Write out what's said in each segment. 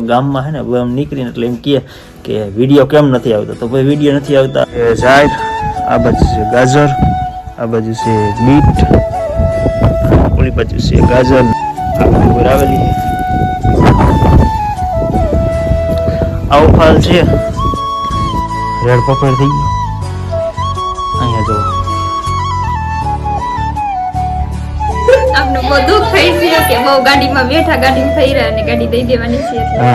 ગામમાં હે ને આમ નીકળીને એટલે એમ કહે કે વિડીયો કેમ નથી આવતો, તો ભાઈ વિડીયો નથી આવતા. ઝાડ, આ બાજુ છે ગાજર, આ બાજુ છે બીટ, ઓલી બાજુ છે ગાજર, આ બાજુ આવેલી છે. આવો ફાલ છે, રેડ પપડ થઈ ગયું. અહીંયા જો આપને બહુ દુઃખ થઈ ગયું કે બહુ ગાડીમાં બેઠા, ગાડીમાં થઈ રહ્યા અને ગાડી દઈ દેવાની છે એટલે.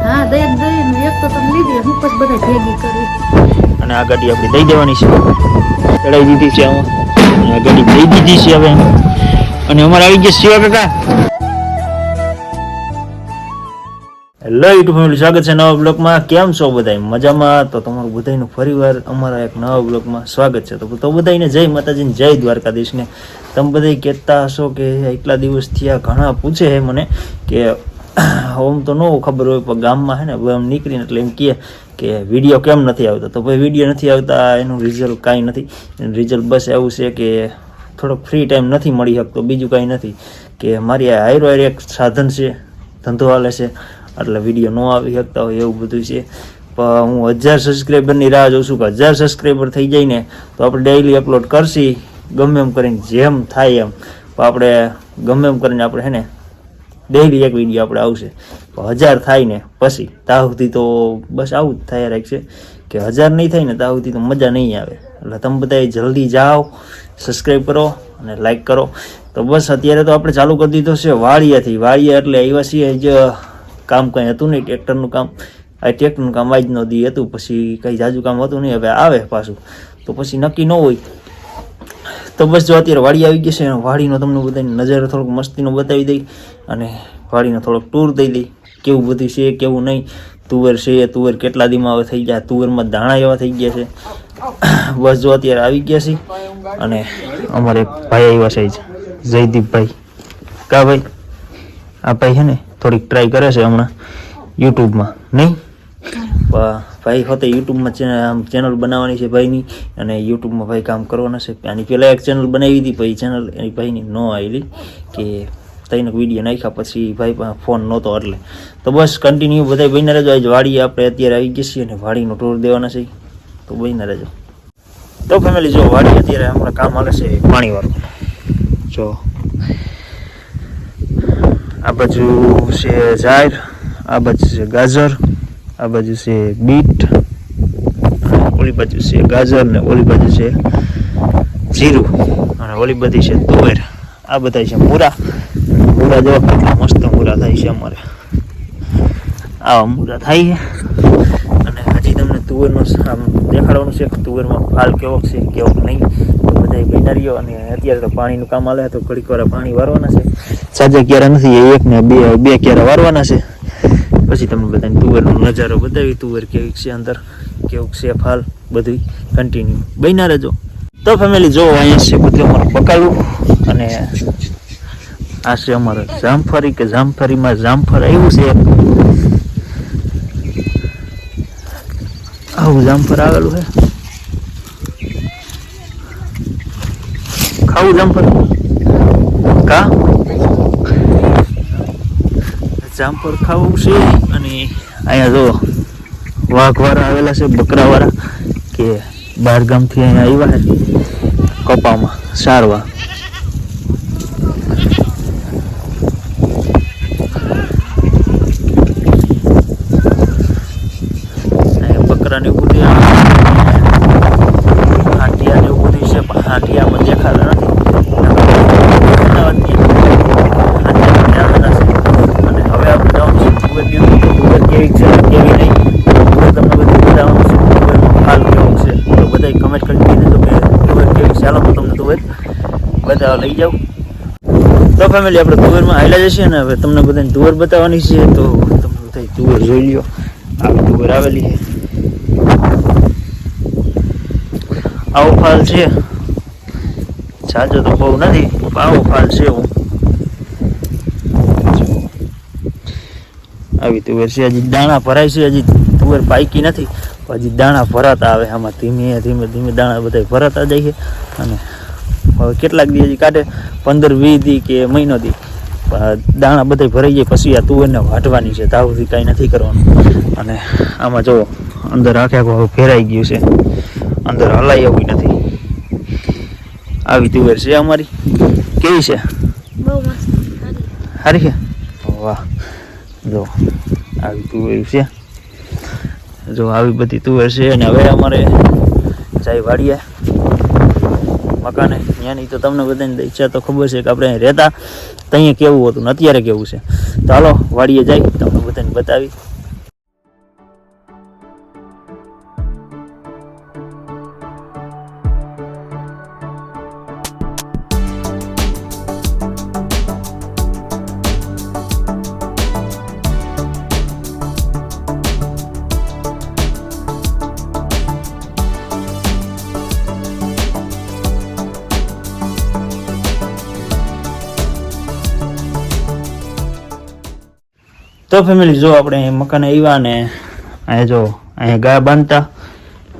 હા દઈ ને એક તો તમે લીધી, હું પછી બધા ભેગી કરી અને આ ગાડી આપણે દઈ દેવાની છે, ચડાવી દીધી છે આમાં. આ ગાડી દઈ દીધી છે હવે. અને અમારે આવી ગયા શિવા કાકા. હેલો યુટ્યુબ ફેમિલી, સ્વાગત છે નવા બ્લોગમાં. કેમ છો બધા? મજામાં? તો તમારું બધાનું ફરીવાર અમારા એક નવા બ્લોગમાં સ્વાગત છે. તો બધાને જય માતાજી, જય દ્વારકાધીશને. તમે બધા કહેતા હશો કે એટલા દિવસ થયા, ઘણા પૂછે છે મને કે આમ તો ન ખબર હોય પણ ગામમાં હે ને આમ નીકળીને એટલે એમ કહે કે વિડીયો કેમ નથી આવતો, તો ભાઈ વિડીયો નથી આવતા એનું રિઝલ્ટ કાંઈ નથી. એનું રિઝલ્ટ બસ એવું છે કે થોડોક ફ્રી ટાઈમ નથી મળી શકતો, બીજું કાંઈ નથી. કે મારી આ હાયરો એક સાધન છે, ધંધો હાલે છે, એટલે વિડીયો ન આવી શકતા હોય એવું બધું છે. પણ હું 1000 સબસ્ક્રાઈબરની રાહ જોઉં છું કે 1000 સબસ્ક્રાઈબર થઈ જાય ને તો આપણે ડેઈલી અપલોડ કરશી, ગમે એમ કરીને જેમ થાય એમ. પણ આપણે ગમે એમ કરીને આપણે હે ને ડેઈલી એક વિડીયો આપણે આવશે. 1000 થાય ને પછી ત્યાં સુધી તો બસ આવું જ થાય રાખશે કે 1000 નહીં થાય ને ત્યાં સુધી તો મજા નહીં આવે. એટલે તમે બધા જલ્દી જાઓ, સબસ્ક્રાઈબ કરો અને લાઈક કરો. તો બસ અત્યારે તો આપણે ચાલુ કરી દીધો છે વાળિયાથી. વાળિયા એટલે આવ્યા છીએ જ, કામ કંઈ હતું નહીં, ટ્રેક્ટરનું કામ. આ ટ્રેક્ટરનું કામ આજ નો દી હતું, પછી કંઈ જાજુ કામ હતું નહીં. હવે આવે પાછું તો પછી નક્કી ન હોય. તો બસ જો અત્યારે વાડી આવી ગઈ છે, વાડીનો તમને બધાની નજર થોડોક મસ્તીનો બતાવી દઈ અને વાડીનો થોડોક ટૂર દઈ દઈ, કેવું બધું છે કેવું નહીં. તુવેર છે, તુવેર કેટલા દીમાં હવે થઈ ગયા, તુવેરમાં દાણા એવા થઈ ગયા છે. બસ જો અત્યારે આવી ગયા છે. અને અમારે એક ભાઈ આવ્યા છે જયદીપભાઈ. કા ભાઈ? આ ભાઈ છે ને થોડીક ટ્રાય કરે છે હમણાં યુટ્યુબમાં, નહીં ભાઈ હોતે યુટ્યુબમાં ચેનલ બનાવવાની છે ભાઈની, અને યુટ્યુબમાં ભાઈ કામ કરવાના છે. આની પહેલાં એક ચેનલ બનાવી હતી, પછી ચેનલ એની ભાઈની ન આવેલી કે તઈને વિડીયો નાખ્યા પછી ભાઈ પાસે ફોન નહોતો એટલે. તો બસ કન્ટિન્યુ બધા બહીને રહેજો. આજ વાડી આપણે અત્યારે આવી ગઈ છીએ અને વાડીનો ટૂર દેવાના છે, તો બહીને રહેજો. તો ફેમિલી જો વાડી અત્યારે હમણાં કામ હાલે છે પાણીવાળું. જો આ બાજુ છે ઝાડ, આ બાજુ છે ગાજર, આ બાજુ છે બીટ, ઓલી બાજુ છે ગાજર ને ઓલી બાજુ છે જીરું, અને ઓલી બધી છે તુવેર. આ બધા છે મૂરા. મૂરા જો કેટલા મસ્ત મૂરા થાય છે અમારે, આવા મૂરા થાય છે. અને હજી તમને તુવેરનો આમ દેખાડવાનું છે કે તુવેરમાં ફાલ કેવો છે કેવો નહીં. તો બધા બનારીઓ. અને અત્યારે તો પાણીનું કામ હાલે તો ઘડીક વાર પાણી વારવાના છે. સાજા ક્યારા નથી, એક ને બે ક્યારા વારવાના છે. પછી તમને બધાને તુવેરનો નજારો બતાવી, તુવેર કેવી છે અંદર, કેવું છે ફાલ, બધું કન્ટિન્યુ બન્યા રહેજો. તો ફેમિલી જો અહીંયા છે બધું અમારું બકાલું, અને આ છે અમારે જામફળી કે જામફળીમાં જામફળ આવ્યું છે. આવું જામફળ આવેલું છે. ખાવું જામફળ? કા જામફળ ખાવું છે. અને અહીંયા જો વાઘવાળા આવેલા છે, બકરાવાળા, કે 12 ગામથી અહીંયા આવ્યા છે કપામાં સારવા. બકરાને એવું બધું હાંટિયાને એવું બધું છે, પણ હાંટિયામાં દેખાતા નથી. અને હવે આપણે જવાનું છે તુવેર કેવી છે કેવી નહીં, તમને બધું બતાવવાનું છે. તુવેરનો હાલ કેવો છે તો બધા કમેન્ટ કરી દેજો કે તુવેર કેવી છે. ચાલો તો તમને તુવેર બતાવવા લઈ જાઉં. તો ફેમિલી આપણે તુવેરમાં હાલ્યા જશે ને. હવે તમને બધાને તુવેર બતાવવાની છે, તો તમે બધા તુવેર જોઈ લ્યો. આવી તુવેર આવેલી છે, આવો ફાલ છે. સાજો તો બહુ નથી, આવો ફાલ છે. હું આવી તુવેર છે. હજી દાણા ભરાય છે, હજી તુવેર પાકી નથી, હજી દાણા ભરાતા આવે. આમાં ધીમે ધીમે ધીમે દાણા બધા ભરાતા જાય છે. અને હવે કેટલાક દી હજી કાઢે, 15-20 દી કે મહિનો દી દાણા બધા ભરાઈ જાય પછી આ તુવેરને વાટવાની છે, તાવથી કાંઈ નથી કરવાનું. અને આમાં જો અંદર આખે આખું ફેરાઈ ગયું છે, અંદર હલાઈ એવું નથી. આવી તુવેર છે અમારી. કેવી છે? બહુ મસ્ત સારી છે. વાહ, જો આવી તુવેર છે, જો આવી બધી તુવેર છે. અને હવે અમારે જાય વાડીએ મકાને. ત્યાંની તો તમને બધાને ઈચ્છા તો ખબર છે કે આપણે અહીં રહેતા ત્યાં કેવું હતું ને અત્યારે કેવું છે. તો હાલો વાડીએ જાય, તમને બધાને બતાવી. તો ફેમિલી જો આપણે મકાને આવ્યા ને અહીંયા જો અહીંયા ગાય બાંધતા,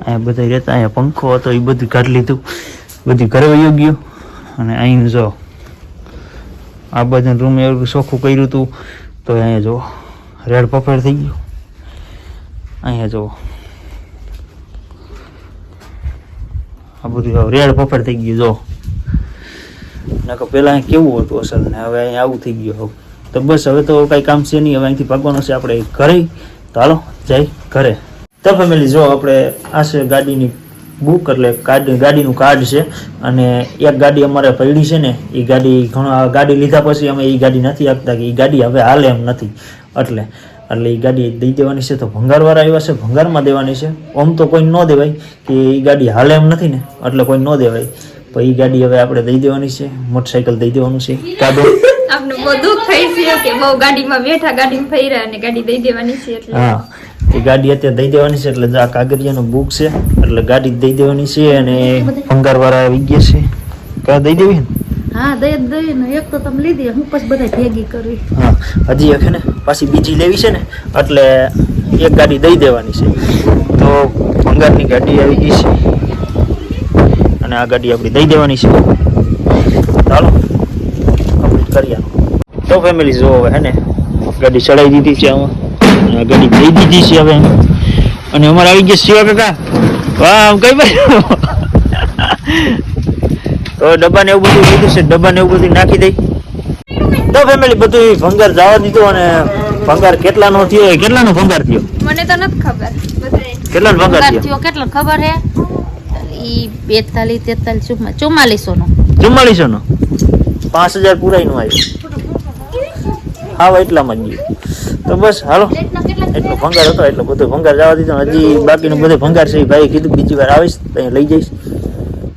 અહીંયા બધા રહેતા, અહીંયા પંખો હતો એ બધું કાઢી લીધું, બધું ઘરે વયું ગયું. અને અહીં જો આ બધું રૂમ એવું ચોખ્ખું કર્યું હતું તો અહીંયા જો રેડ પફેડ થઈ ગયું. અહીંયા જો આ બધું રેડ પફેડ થઈ ગયું. જો નકર પહેલાં અહીં કેવું હતું અસલ ને હવે અહીંયા આવું થઈ ગયું. તો બસ હવે તો કાંઈ કામ છે નહીં, હવે અહીંથી ભાગવાનું છે આપણે ઘરે. તો હાલો જાય ઘરે. તો ફેમિલી જો આપણે આ છે ગાડીની બુક, એટલે ગાડીનું કાર્ડ છે. અને એક ગાડી અમારે પડી છે ને એ ગાડી લીધા પછી અમે એ ગાડી નથી આપતા કે એ ગાડી હવે હાલે એમ નથી, એટલે એ ગાડી દઈ દેવાની છે. તો ભંગારવાળા આવ્યા છે, ભંગારમાં દેવાની છે. આમ તો કોઈ ન દેવાય કે એ ગાડી હાલે એમ નથી ને, એટલે કોઈ ન દેવાય. પણ એ ગાડી હવે આપણે દઈ દેવાની છે, મોટરસાઇકલ દઈ દેવાનું છે. કાબે આપણે બહુ દુઃખ થઈ છે કે બહુ ગાડીમાં બેઠા, ગાડીમાં ફર્યા અને ગાડી દઈ દેવાની છે. એટલે હા, એ ગાડી અત્યારે દઈ દેવાની છે. એટલે આ કાગળિયાનો બુક છે, એટલે ગાડી દઈ દેવાની છે. અને ભંગારવાળા આવી ગયા છે, કા દઈ દેવી ને? હા દઈ ને એક તો તમે લીધી, હું પછી બધા ભેગી કરવી. હા, હજી એક ને પાછી બીજી લેવી છે ને, એટલે એક ગાડી દઈ દેવાની છે. તો ભંગારની ગાડી આવી ગઈ છે અને આ ગાડી આપણી દઈ દેવાની છે. ચાલો કમ્પ્લીટ કરીએ. તો ફેમિલી જો હવે હે ને ગાડી ચડાવી દીધી છે આમાં, અને આ ગાડી દઈ દીધી છે હવે. અને અમારે આવી ગયા શિવા કાકા. વાહ, કઈ બાજુ? તો ડબ્બાને એવું બધું લીધું છે, ડબ્બાને એવું બધું નાખી દઈ. તો ફેમિલી બધું ભંગાર જવા દીધું. અને ભંગાર કેટલાનો થયો? કેટલાનો ભંગાર થયો મને તો નથી ખબર. કેટલાનો ભંગાર થયો? કેટલો ખબર હે? ઈ 42 43 4400 નો. 4400 નો 5000 પૂરાઈ નું આવ્યું. હા, એટલામાં જ ગયું. તો બસ હાલો, એટલો ભંગાર હતો, એટલો બધો ભંગાર જવા દીધો. હજી બાકીનું બધું ભંગાર છે. ભાઈ કીધું બીજી વાર આવીશ તો અહીં લઈ જઈશ.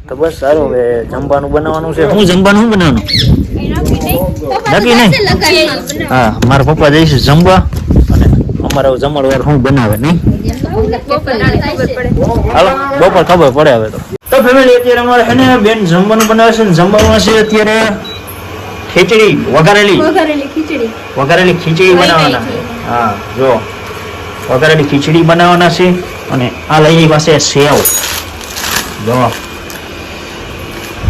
તો બસ સારું, હવે જમવાનું બનાવવાનું છે. હું જમવાનું શું બનાવવાનું નક્કી નહીં. હા, મારા પપ્પા જઈશ જમવા, અને અમારા જમણવાર શું બનાવે નહીં. હાલો, બપોર ખબર પડે હવે. તો ફેમિલી અત્યારે અમારે છે ને બેન જમવાનું બનાવે છે. જમવામાં છે અત્યારે ખીચડી, વઘારેલી ખીચડી બનાવવાના છે. હા, જો વઘારેલી ખીચડી બનાવવાના છે. અને આ લઈ પાસે સેવ, જો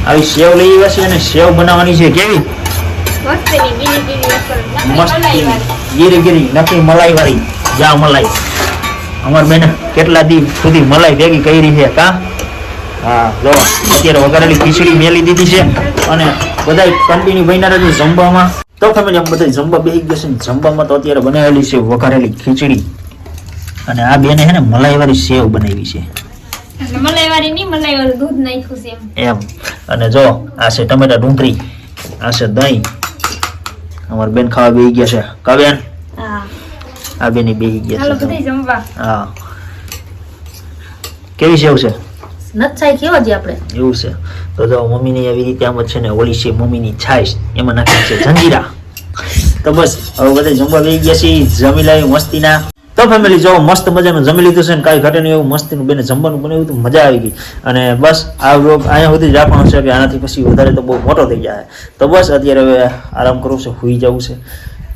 આવી સેવ લઈ આવ્યા છે. અને સેવ બનાવવાની છે. કેવી મસ્ત ગીરી નક્કી મલાઈ વાળી. જા મલાઈ, અમાર બેન કેટલા દી સુધી મલાઈ ભેગી કરી છે કા. હા, જો અત્યારે વઘારેલી ખીચડી મેલી દીધી છે. અને બધા કન્ટિન્યુ બન્યા રહે જમવામાં. તો ફેમિલી બધા જમવા બેસી ગયા છે. જમવામાં તો અત્યારે બનાવેલી છે વઘારેલી ખીચડી. અને આ બેને છે ને મલાઈ વાળી સેવ બનાવી છે. મલાઈવાળી નહીં, મલાઈવાળું દૂધ નાખ્યું છે એમ. અને જો આ છે ટમેટા ડુંગળી, આ છે દહીં. અમાર બેન ખાવા બેસી ગયા છે. કા બેન? હા, આ બેની બેસી ગયા હાલો છે. બધા જમવા. હા, કેવી સેવ છે? નચાઈ કેવો છે આપણે? એવું છે. તો જો મમ્મીની આવી રીતે આમ જ છે ને, ઓલી છે મમ્મીની છાશ, એમાં નાખી છે જંજીરા. તો બસ હવે બધા જમવા બેસી ગયા છે. જમી લાવી મસ્તીના. તો ફેમિલી જો મસ્ત મજાનું જમી લીધું છે ને કાંઈ ઘટે નહીં એવું મસ્તીનું બેને જમવાનું બનાવ્યું હતું, મજા આવી ગઈ. અને બસ આ વ્લોગ અહીંયા સુધી જ રાખવાનો છે કે આનાથી પછી વધારે તો બહુ મોટો થઈ જાય. તો બસ અત્યારે હવે આરામ કરવું છે, સૂઈ જવું છે.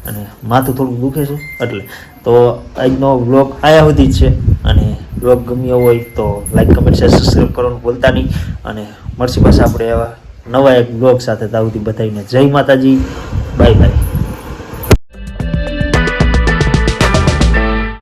અને માથું થોડું દુખે છે એટલે. તો આજનો વ્લોગ અહીંયા સુધી જ છે. અને વ્લોગ ગમ્યો હોય તો લાઈક, કમેન્ટ, શેર, સબસ્ક્રાઈબ કરવાનું ભૂલતા નહીં. અને મળશે પાછા આપણે એવા નવા એક વ્લોગ સાથે. ત્યાં સુધી બધાને જય માતાજી, બાય બાય.